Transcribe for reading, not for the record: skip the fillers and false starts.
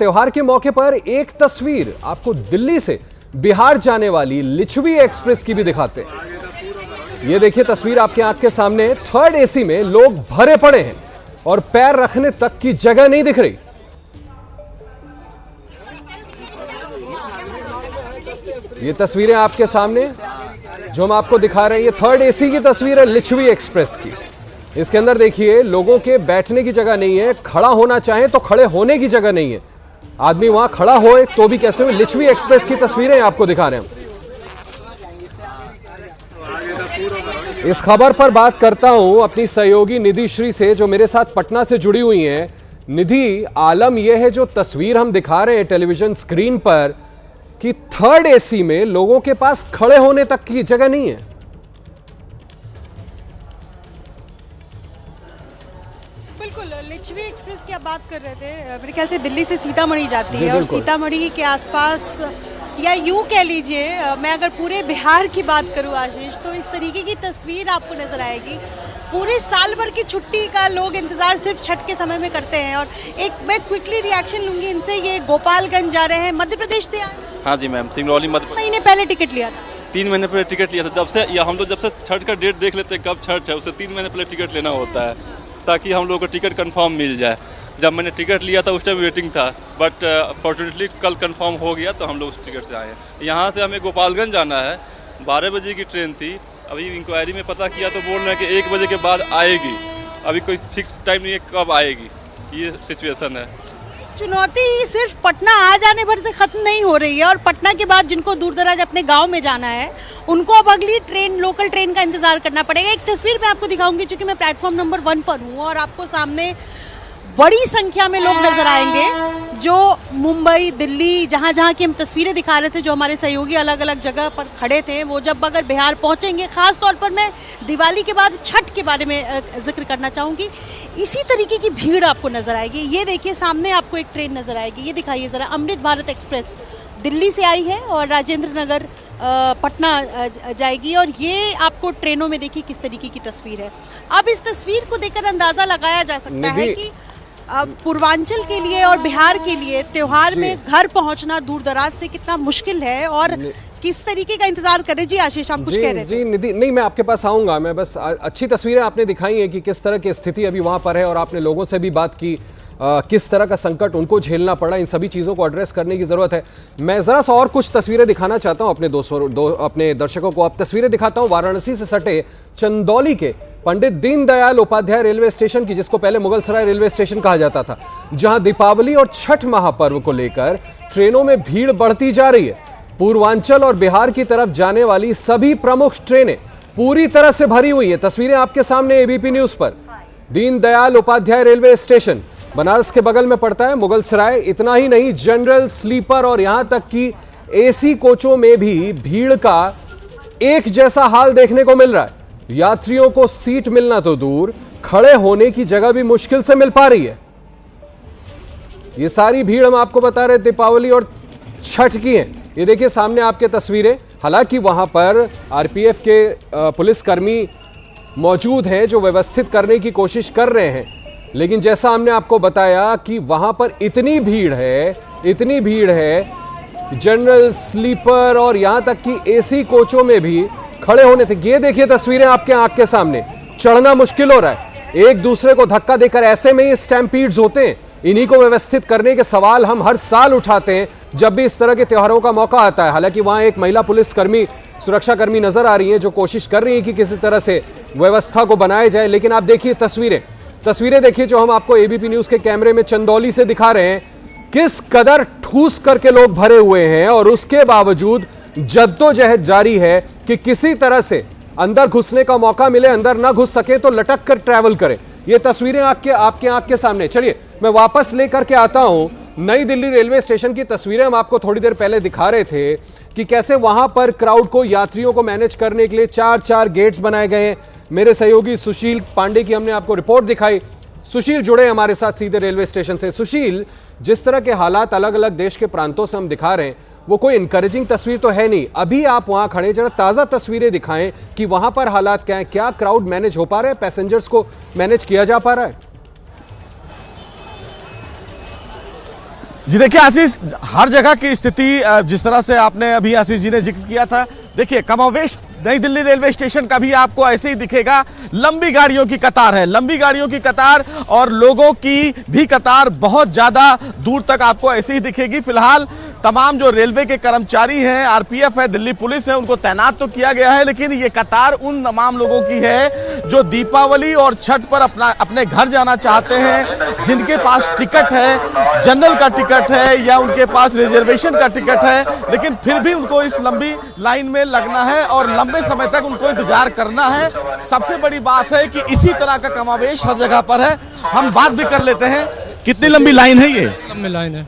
त्योहार के मौके पर एक तस्वीर आपको दिल्ली से बिहार जाने वाली लिच्छवी एक्सप्रेस की भी दिखाते हैं। ये देखिए तस्वीर आपके आंख के सामने। थर्ड एसी में लोग भरे पड़े हैं और पैर रखने तक की जगह नहीं दिख रही। ये तस्वीरें आपके सामने जो हम आपको दिखा रहे हैं, ये थर्ड एसी की तस्वीर है लिच्छवी एक्सप्रेस की। इसके अंदर देखिए लोगों के बैठने की जगह नहीं है, खड़ा होना चाहे तो खड़े होने की जगह नहीं है। आदमी वहां खड़ा हो तो भी कैसे हुए। लिच्छवी एक्सप्रेस की तस्वीरें आपको दिखा रहे हैं। इस खबर पर बात करता हूं अपनी सहयोगी निधि श्री से, जो मेरे साथ पटना से जुड़ी हुई हैं। निधि, आलम यह है जो तस्वीर हम दिखा रहे हैं टेलीविजन स्क्रीन पर कि थर्ड एसी में लोगों के पास खड़े होने तक की जगह नहीं है। बिल्कुल, लिच्छवी एक्सप्रेस की आप बात कर रहे थे। मेरे ख्याल से दिल्ली से सीतामढ़ी जाती है और सीतामढ़ी के आसपास या यूं कह लीजिए, मैं अगर पूरे बिहार की बात करूं आशीष, तो इस तरीके की तस्वीर आपको नजर आएगी। पूरे साल भर की छुट्टी का लोग इंतजार सिर्फ छठ के समय में करते हैं। और एक मैं क्विकली रिएक्शन लूंगी इनसे। ये गोपालगंज जा रहे हैं, मध्य प्रदेश से आए। हाँ जी मैम, सिंगरौली मध्य। महीने पहले टिकट लिया था? 3 महीने पहले टिकट लिया था। जब से या हम लोग जब से छठ का डेट देख लेते हैं कब छठ है, उससे 3 महीने पहले टिकट लेना होता है ताकि हम लोग को टिकट कंफर्म मिल जाए। जब मैंने टिकट लिया था उस टाइम वेटिंग था, बट फॉर्चुनेटली कल कंफर्म हो गया तो हम लोग उस टिकट से आए हैं। यहाँ से हमें गोपालगंज जाना है, 12 बजे की ट्रेन थी। अभी इंक्वायरी में पता किया तो बोल रहे हैं कि 1 बजे के बाद आएगी। अभी कोई फिक्स टाइम नहीं है कब आएगी, ये सिचुएशन है। चुनौती सिर्फ पटना आ जाने भर से खत्म नहीं हो रही है और पटना के बाद जिनको दूर दराज अपने गांव में जाना है उनको अब अगली ट्रेन, लोकल ट्रेन का इंतजार करना पड़ेगा। एक तस्वीर मैं आपको दिखाऊंगी, क्योंकि मैं प्लेटफॉर्म नंबर 1 पर हूँ और आपको सामने बड़ी संख्या में लोग नजर आएंगे जो मुंबई, दिल्ली, जहाँ जहाँ की हम तस्वीरें दिखा रहे थे, जो हमारे सहयोगी अलग अलग जगह पर खड़े थे, वो जब अगर बिहार पहुँचेंगे, खास तौर पर मैं दिवाली के बाद छठ के बारे में जिक्र करना चाहूँगी, इसी तरीके की भीड़ आपको नजर आएगी। ये देखिए सामने आपको एक ट्रेन नजर आएगी, ये दिखाइए ज़रा। अमृत भारत एक्सप्रेस दिल्ली से आई है और राजेंद्र नगर पटना जाएगी। और ये आपको ट्रेनों में देखिए किस तरीके की तस्वीर है। अब इस तस्वीर को देखकर अंदाज़ा लगाया जा सकता है कि पूर्वांचल के लिए और बिहार के लिए त्योहार में घर पहुंचना दूर दराज से कितना मुश्किल है और किस तरीके का इंतजार कर रहे। जी आशीष, आप कुछ कह रहे थे? जी निधि, नहीं मैं आपके पास आऊंगा। मैं बस अच्छी तस्वीरें आपने दिखाई हैं कि किस तरह की स्थिति अभी वहां पर है और आपने लोगों से भी बात की किस तरह का संकट उनको झेलना पड़ा। इन सभी चीज़ों को एड्रेस करने की ज़रूरत है। मैं ज़रा सा और कुछ तस्वीरें दिखाना चाहता हूं अपने दर्शकों को। अब तस्वीरें दिखाता हूं वाराणसी से सटे चंदौली के पंडित दीनदयाल उपाध्याय रेलवे स्टेशन की, जिसको पहले मुगलसराय रेलवे स्टेशन कहा जाता था, जहां दीपावली और छठ महापर्व को लेकर ट्रेनों में भीड़ बढ़ती जा रही है। पूर्वांचल और बिहार की तरफ जाने वाली सभी प्रमुख ट्रेनें पूरी तरह से भरी हुई है। तस्वीरें आपके सामने एबीपी न्यूज पर। दीनदयाल उपाध्याय रेलवे स्टेशन बनारस के बगल में पड़ता है, मुगलसराय। इतना ही नहीं, जनरल, स्लीपर और यहां तक कि एसी कोचों में भी भीड़ का एक जैसा हाल देखने को मिल रहा है। यात्रियों को सीट मिलना तो दूर, खड़े होने की जगह भी मुश्किल से मिल पा रही है। ये सारी भीड़ हम आपको बता रहे दीपावली और छठ की है। ये देखिए सामने आपके तस्वीरें। हालांकि वहां पर आरपीएफ के पुलिसकर्मी मौजूद हैं जो व्यवस्थित करने की कोशिश कर रहे हैं, लेकिन जैसा हमने आपको बताया कि वहां पर इतनी भीड़ है, जनरल, स्लीपर और यहां तक कि एसी कोचों में भी खड़े होने थे। ये देखिए तस्वीरें आपके आंख के सामने। चढ़ना मुश्किल हो रहा है, एक दूसरे को धक्का देकर। ऐसे में ही स्टैम्पीड्स होते हैं। इन्हीं को व्यवस्थित करने के सवाल हम हर साल उठाते हैं जब भी इस तरह के त्योहारों का मौका आता है। हालांकि वहां एक महिला पुलिसकर्मी, सुरक्षाकर्मी नजर आ रही हैं जो कोशिश कर रही हैं कि किसी तरह से व्यवस्था को बनाया जाए। लेकिन आप देखिए तस्वीरें देखिए जो हम आपको एबीपी न्यूज के कैमरे में चंदौली से दिखा रहे हैं। किस कदर ठूस करके लोग भरे हुए हैं और उसके बावजूद जद्दोजहद जारी है कि किसी तरह से अंदर घुसने का मौका मिले, अंदर ना घुस सके तो लटक कर ट्रैवल करें। ये तस्वीरें आपके आंख के सामने। चलिए मैं वापस लेकर के आता हूं नई दिल्ली रेलवे स्टेशन की तस्वीरें। हम आपको थोड़ी देर पहले दिखा रहे थे कि कैसे वहां पर क्राउड को, यात्रियों को मैनेज करने के लिए 4 गेट्स बनाए गए हैं। मेरे सहयोगी सुशील पांडे की हमने आपको रिपोर्ट दिखाई। सुशील जुड़े हमारे साथ सीधे रेलवे स्टेशन से। सुशील, जिस तरह के हालात अलग अलग देश के प्रांतों से हम दिखा रहे हैं वो कोई इनकरेजिंग तस्वीर तो है नहीं। अभी आप वहां खड़े, जरा ताज़ा तस्वीरें दिखाएं कि वहां पर हालात क्या हैं। क्या क्राउड मैनेज हो पा रहा है, पैसेंजर्स को मैनेज किया जा पा रहा है? जी देखिए आशीष, हर जगह की स्थिति जिस तरह से आपने अभी आशीष जी ने जिक्र किया था, देखिए कमोवेश नई दिल्ली रेलवे स्टेशन का भी आपको ऐसे ही दिखेगा। लंबी गाड़ियों की कतार है, लंबी गाड़ियों की कतार और लोगों की भी कतार बहुत ज़्यादा दूर तक आपको ऐसे ही दिखेगी। फिलहाल तमाम जो रेलवे के कर्मचारी हैं, आरपीएफ है, दिल्ली पुलिस है, उनको तैनात तो किया गया है, लेकिन ये कतार उन तमाम लोगों की है जो दीपावली और छठ पर अपने घर जाना चाहते हैं, जिनके पास टिकट है, जनरल का टिकट है या उनके पास रिजर्वेशन का टिकट है, लेकिन फिर भी उनको इस लंबी लाइन में लगना है और लंबे समय तक उनको इंतजार करना है। सबसे बड़ी बात है कि इसी तरह का कमावेश हर जगह पर है। हम बात भी कर लेते हैं, कितनी लंबी लाइन है ये? लंबी लाइन है।